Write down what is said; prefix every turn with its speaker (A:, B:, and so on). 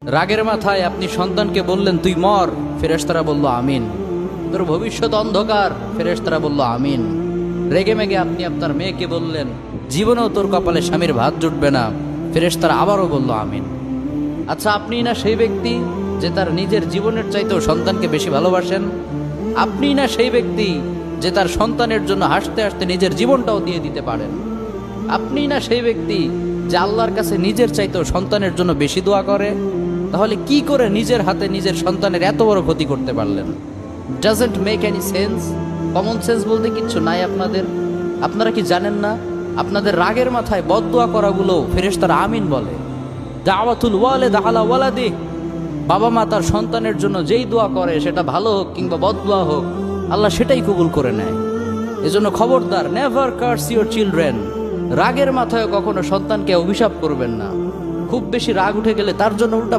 A: রাগের মাথায় আপনি সন্তানকে বললেন তুই মর, ফেরেশতারা বলল আমিন। তোর ভবিষ্যৎ অন্ধকার, ফেরেশতারা বলল আমিন। রেগে মেগে আপনি আপনার মেয়েকে বললেন জীবনেও তোর কপালে স্বামীর ভাত জুটবে না, ফেরেশতারা আবারও বলল আমিন। আচ্ছা, আপনি না সেই ব্যক্তি যে তার নিজের জীবনের চাইতেও সন্তানকে বেশি ভালোবাসেন? আপনি না সেই ব্যক্তি যে তার সন্তানের জন্য হাসতে হাসতে নিজের জীবনটাও দিয়ে দিতে পারেন? আপনি না সেই ব্যক্তি যে আল্লাহর কাছে নিজের চাইতেও সন্তানের জন্য বেশি দোয়া করে? তাহলে কি করে নিজের হাতে নিজের সন্তানের এত বড় ক্ষতি করতে পারলেন? Doesn't make any sense. Common sense বলতে কিচ্ছু নাই আপনাদের? আপনারা কি জানেন না আপনাদের রাগের মাথায় বদদোয়া করাগুলো ফেরেশতারা আমিন বলে? দাওয়াতুল ওয়ালিদ আলা ওয়ালাদি, বাবা মা তার সন্তানের জন্য যেই দোয়া করে সেটা ভালো হোক কিংবা বদদোয়া হোক, আল্লাহ সেটাই কবুল করে নেয়। এজন্য খবরদার, নেভার কার্স ইউর চিলড্রেন। রাগের মাথায় কখনো সন্তানকে অভিশাপ করবেন না। খুব বেশি রাগ উঠে গেলে তার জন্য উল্টা